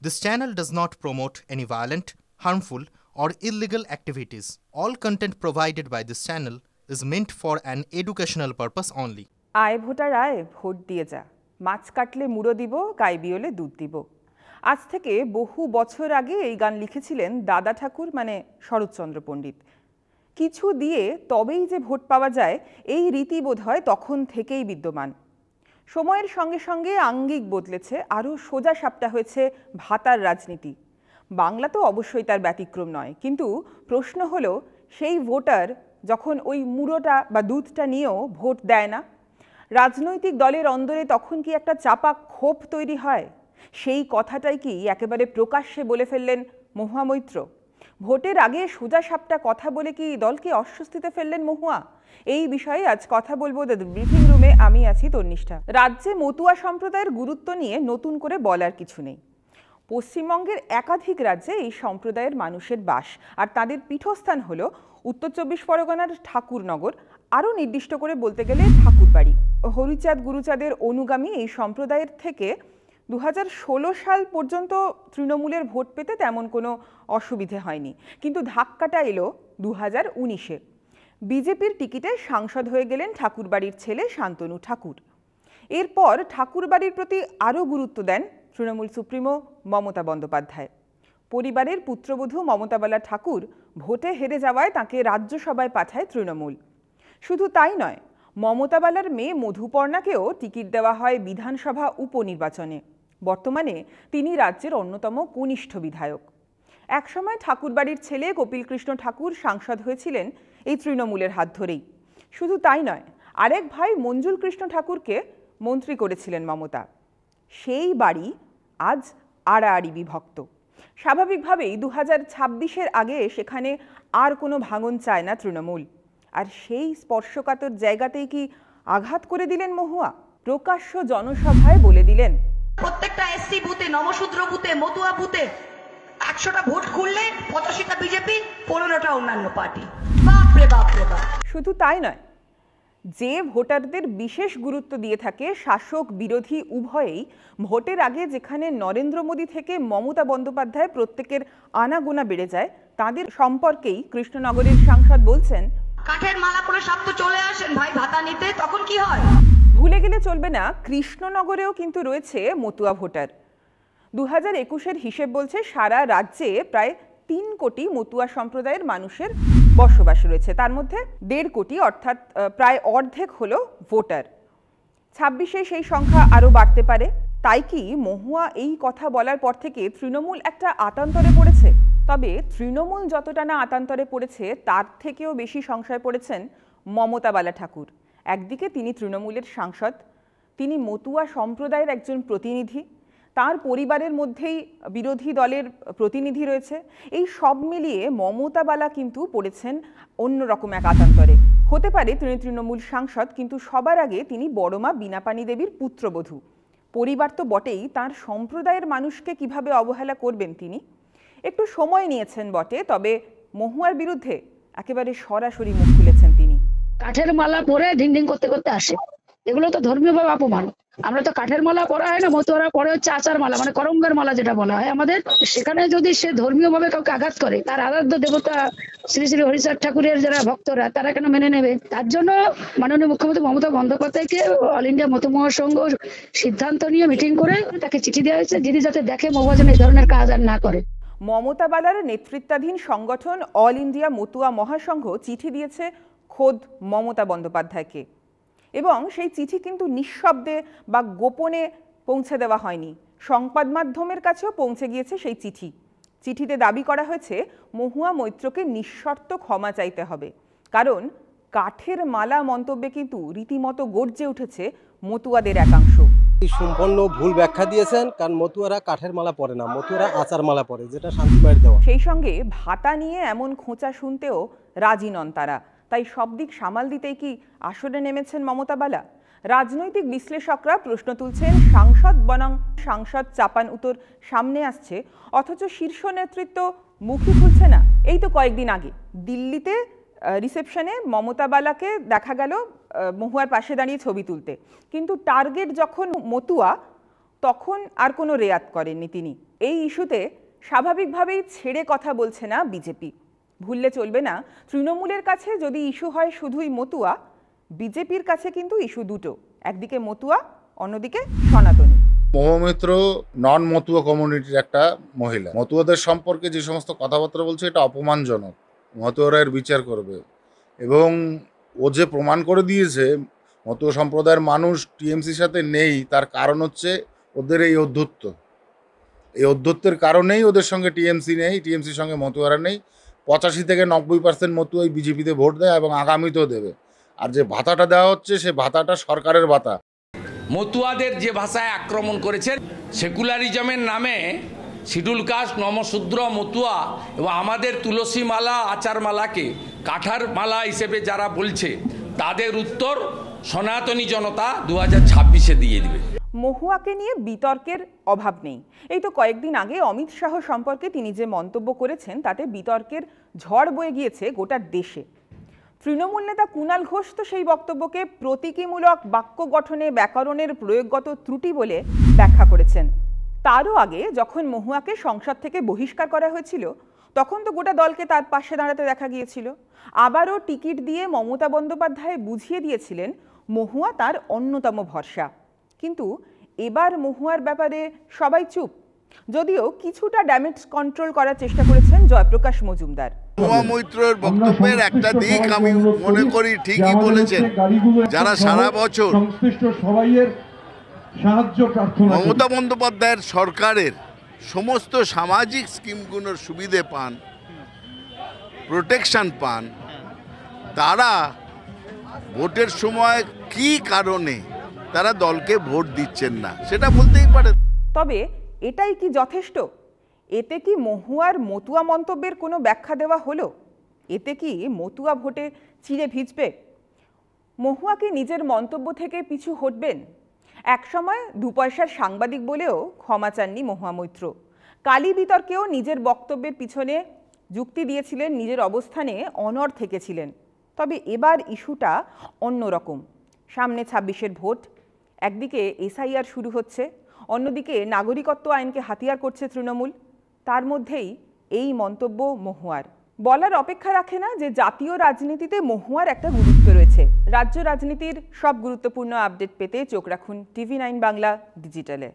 This channel does not promote any violent, harmful, or illegal activities. All content provided by this channel is meant for an educational purpose only. আয় voter আয়, vote দিয়ে যা। মাছ কাটলে মুড়ো দিব, গাই বিয়লে দুধ দিব। আজ থেকে বহু বছর আগে এই গান লিখেছিলেন দাদা ঠাকুর মানে শরৎচন্দ্র পণ্ডিত। কিছু দিয়ে তবেই যে ভোট পাওয়া যায় এই রীতি বোধহয় তখন থেকেই বিদ্যমান। সময়ের সঙ্গে সঙ্গে আঙ্গিক বদলেছে, আরও সোজা সাপটা হয়েছে ভাতার রাজনীতি। বাংলা তো অবশ্যই তার ব্যতিক্রম নয়, কিন্তু প্রশ্ন হলো সেই ভোটার যখন ওই মুড়োটা বা দুধটা নিয়েও ভোট দেয় না, রাজনৈতিক দলের অন্দরে তখন কি একটা চাপা ক্ষোভ তৈরি হয়? সেই কথাটাই কি একেবারে প্রকাশ্যে বলে ফেললেন মহুয়া মৈত্র? ভোটের আগে সোজা সাপটা কথা বলে কি দলকে অস্বস্তিতে ফেললেন মহুয়া? এই বিষয়ে আজ কথা বলবো দ্য ব্রিফিং রুমে। আমি আছি তন্নিষ্ঠা। রাজ্যে মতুয়া সম্প্রদায়ের গুরুত্ব নিয়ে নতুন করে বলার কিছু নেই। পশ্চিমবঙ্গের একাধিক রাজ্যে এই সম্প্রদায়ের মানুষের বাস, আর তাদের পীঠস্থান হলো উত্তর চব্বিশ পরগনার ঠাকুরনগর, আরও নির্দিষ্ট করে বলতে গেলে ঠাকুরবাড়ি। হরিচাঁদ গুরুচাঁদের অনুগামী এই সম্প্রদায়ের থেকে 2016 সাল পর্যন্ত তৃণমূলের ভোট পেতে তেমন কোনো অসুবিধে হয়নি, কিন্তু ধাক্কাটা এলো 2019-এ। বিজেপির টিকিটে সাংসদ হয়ে গেলেন ঠাকুরবাড়ির ছেলে শান্তনু ঠাকুর। এরপর ঠাকুরবাড়ির প্রতি আরও গুরুত্ব দেন তৃণমূল সুপ্রিমো মমতা বন্দ্যোপাধ্যায়। পরিবারের পুত্রবধূ মমতা বালা ঠাকুর ভোটে হেরে যাওয়ায় তাঁকে রাজ্যসভায় পাঠায় তৃণমূল। শুধু তাই নয়, মমতা বালার মেয়ে মধুপর্ণাকেও টিকিট দেওয়া হয় বিধানসভা উপনির্বাচনে। বর্তমানে তিনি রাজ্যের অন্যতম কনিষ্ঠ বিধায়ক। একসময় ঠাকুরবাড়ির ছেলে কপিল কৃষ্ণ ঠাকুর সাংসদ হয়েছিলেন এই তৃণমূলের হাত ধরেই। শুধু তাই নয়, আরেক ভাই মঞ্জুল কৃষ্ণ ঠাকুরকে মন্ত্রী করেছিলেন মমতা। সেই বাড়ি আজ আড়াআড়ি বিভক্ত। স্বাভাবিকভাবেই 2026-এর আগে সেখানে আর কোনো ভাঙন চায় না তৃণমূল। আর সেই স্পর্শকাতর জায়গাতেই কি আঘাত করে দিলেন মহুয়া? প্রকাশ্য জনসভায় বলে দিলেন, প্রত্যেকটা এসসি বুথে, নমশূদ্র বুথে, মতুয়া বুথে 100টা ভোট খুললে 85টা বিজেপি, 15টা অন্যান্য পার্টি। বাপরে বাপরে বাপ। শুধু তাই নয়, যে ভোটারদের বিশেষ গুরুত্ব দিয়ে থাকে শাসক বিরোধী উভয়েই, ভোটের আগে যেখানে নরেন্দ্র মোদী থেকে মমতা বন্দ্যোপাধ্যায় প্রত্যেকের আনাগোনা বেড়ে যায়, তাদের সম্পর্কেই কৃষ্ণনগরের সাংসদ বলছেন, কাঠের মালা পরে সব তো চলে আসেন ভাই ভাতা নিতে, তখন কি হয়? ভুলে গেলে চলবে না, কৃষ্ণনগরেও কিন্তু রয়েছে মতুয়া ভোটার। 2021-এর হিসেব বলছে সারা রাজ্যে প্রায় 3 কোটি মতুয়া সম্প্রদায়ের মানুষের বসবাস রয়েছে। তার মধ্যে 1.5 কোটি, অর্থাৎ প্রায় অর্ধেক হলো ভোটার। 26-এ সেই সংখ্যা আরও বাড়তে পারে। তাই কি মহুয়া এই কথা বলার পর থেকে তৃণমূল একটা আতান্তরে পড়েছে? তবে তৃণমূল যতটা না আতান্তরে পড়েছে, তার থেকেও বেশি সংশয় পড়েছেন মমতা বালা ঠাকুর। একদিকে তিনি তৃণমূলের সাংসদ, তিনি মতুয়া সম্প্রদায়ের একজন প্রতিনিধি, তার পরিবারের মধ্যেই বিরোধী দলের প্রতিনিধি রয়েছে। এই সব মিলিয়ে মমতা বালা কিন্তু পড়েছেন অন্যরকম এক আতান্তরে। হতে পারে তিনি তৃণমূল সাংসদ, কিন্তু সবার আগে তিনি বড়মা বীণাপাণি দেবীর পুত্রবধূ। পরিবার তো বটেই, তার সম্প্রদায়ের মানুষকে কিভাবে অবহেলা করবেন তিনি? একটু সময় নিয়েছেন বটে, তবে মহুয়ার বিরুদ্ধে একেবারে সরাসরি মুখ খুলেছেন তিনি। কাঠের মালা পরে ঢিং ঢিং করতে করতে আসে, এগুলো তো ধর্মীয়ভাবে অপমান। আমরা তো কাঠের মালা পরা হয় না, মতুয়ারা পরে হচ্ছে আচার মালা, মানে করঙ্গের মালা যেটা বলা হয় আমাদের। সেখানে যদি সে ধর্মীয় ভাবে কাউকে আঘাত করে, তার আরাধ্য দেবতা শ্রী শ্রী হরিচাঁদ ঠাকুরের যারা ভক্তরা, তারা কেন মেনে নেবে? তার জন্য মাননীয় মুখ্যমন্ত্রী মমতা বন্দ্যোপাধ্যায়কে অল ইন্ডিয়া মতু মহাসংঘ সিদ্ধান্ত নিয়ে মিটিং করে তাকে চিঠি দেওয়া হয়েছে, যিনি যাতে দেখে মহুয়া যেন এই ধরনের কাজ আর না করে। মমতা বালার নেতৃত্বাধীন সংগঠন অল ইন্ডিয়া মতুয়া মহাসংঘ চিঠি দিয়েছে খোদ মমতা বন্দ্যোপাধ্যায়কে, এবং সেই চিঠি কিন্তু নিঃশব্দে বা গোপনে পৌঁছে দেওয়া হয়নি। সংবাদ মাধ্যমের কাছেও পৌঁছে গিয়েছে সেই চিঠি। চিঠিতে দাবি করা হয়েছে মহুয়া মৈত্রকে নিঃশর্ত ক্ষমা চাইতে হবে, কারণ কাঠের মালা মন্তব্যে কিন্তু রীতিমতো গর্জে উঠেছে মতুয়াদের একাংশ। সম্পূর্ণ ভুল ব্যাখ্যা দিয়েছেন, কারণ মতুয়ারা কাঠের মালা পরে না, মতুয়ারা আচার মালা পরে, যেটা শান্তিবাড়ি দেওয়া। সেই সঙ্গে ভাতা নিয়ে এমন খোঁচা শুনতেও রাজি নন তারা। তাই সব দিক সামাল দিতেই কি আসরে নেমেছেন মমতা বালা? রাজনৈতিক বিশ্লেষকরা প্রশ্ন তুলছেন, সাংসদ বনাম সাংসদ চাপান উত্তর সামনে আসছে, অথচ শীর্ষ নেতৃত্ব মুখই খুলছে না। এই তো কয়েকদিন আগে দিল্লিতে রিসেপশনে মমতা বালাকে দেখা গেল মহুয়ার পাশে দাঁড়িয়ে ছবি তুলতে, কিন্তু টার্গেট যখন মতুয়া, তখন আর কোনো রেয়াত করেননি তিনি। এই ইস্যুতে স্বাভাবিকভাবেই ছেড়ে কথা বলছে না বিজেপি। ভুললে চলবে না, তৃণমূলের কাছে যদি ইস্যু হয় শুধুই মতুয়া, বিজেপির কাছে কিন্তু ইস্যু দুটো, একদিকে মতুয়া, অন্যদিকে সনাতনী। মহুয়া নন মতুয়া কমিউনিটির একটা মহিলা। মতুয়াদের সম্পর্কে যে সমস্ত কথাবার্তা বলছে এটা অপমানজনক। মতুয়ারা এর বিচার করবে। এবং ও যে প্রমাণ করে দিয়েছে মতুয়া সম্প্রদায়ের মানুষ টিএমসির সাথে নেই, তার কারণ হচ্ছে ওদের এই অধ্যত্ব। এই অধ্যত্বের কারণেই ওদের সঙ্গে টিএমসি নেই, টিএমসির সঙ্গে মতুয়ারা নেই। 85 থেকে 90% মতুয়াই বিজেপিতে ভোট দেয় এবং আগামীতেও দেবে। আর যে ভাতাটা দেওয়া হচ্ছে সে ভাতাটা সরকারের ভাতা। মতুয়াদের যে ভাষায় আক্রমণ করেছেন, সেকুলারিজমের নামে শিডিউল কাস্ট, নমশূদ্র, মতুয়া এবং আমাদের তুলসী মালা, আচার মালাকে কাঠার মালা হিসেবে যারা বলছে, তাদের উত্তর সনাতনী জনতা 2026-এ দিয়ে দিবে। মহুয়াকে নিয়ে বিতর্কের অভাব নেই। এই তো কয়েকদিন আগে অমিত শাহ সম্পর্কে তিনি যে মন্তব্য করেছেন তাতে বিতর্কের ঝড় বয়ে গিয়েছে গোটা দেশে। তৃণমূল নেতা কুণাল ঘোষ তো সেই বক্তব্যকে প্রতীকীমূলক বাক্য গঠনে ব্যাকরণের প্রয়োগগত ত্রুটি বলে ব্যাখ্যা করেছেন। তারও আগে যখন মহুয়াকে সংসদ থেকে বহিষ্কার করা হয়েছিল তখন তো গোটা দলকে তার পাশে দাঁড়াতে দেখা গিয়েছিল। আবারও টিকিট দিয়ে মমতা বন্দ্যোপাধ্যায় বুঝিয়ে দিয়েছিলেন মহুয়া তার অন্যতম ভরসা। কিন্তু এবার মহুয়ার ব্যাপারে সবাই চুপ, যদিও কিছুটা ড্যামেজ কন্ট্রোল করার চেষ্টা করেছেন জয়প্রকাশ মজুমদার। মহুয়া মৈত্রের বক্তব্যের একটা দিক আমি মনে করি ঠিকই বলেছেন, যারা সারা বছর মমতা বন্দ্যোপাধ্যায়ের সরকারের সমস্ত সামাজিক স্কিমগুলোর সুবিধে পান, প্রোটেকশন পান, তারা ভোটের সময় কি কারণে তারা দলকে ভোট দিচ্ছেন না সেটা বলতেই পারে। তবে এটাই কি যথেষ্ট? এতে কি মহুয়ার মতুয়া মন্তব্যের কোনো ব্যাখ্যা দেওয়া হলো? এতে কি মতুয়া ভোটে চিড়ে ভিজবে? মহুয়া কি নিজের মন্তব্য থেকে পিছু হটবেন? একসময় 2 পয়সার সাংবাদিক বলেও ক্ষমা চাননি মহুয়া মৈত্র। কালী বিতর্কেও নিজের বক্তব্যের পিছনে যুক্তি দিয়েছিলেন, নিজের অবস্থানে অনড় থেকেছিলেন। তবে এবার ইস্যুটা অন্যরকম। সামনে 26-এর ভোট, একদিকে এসআইআর শুরু হচ্ছে, অন্যদিকে নাগরিকত্ব আইনকে হাতিয়ার করছে তৃণমূল। তার মধ্যেই এই মন্তব্য মহুয়ার। বলার অপেক্ষা রাখে না যে জাতীয় রাজনীতিতে মহুয়ার একটা গুরুত্ব রয়েছে। রাজ্য রাজনীতির সব গুরুত্বপূর্ণ আপডেট পেতে চোখ রাখুন TV9 বাংলা ডিজিটালে।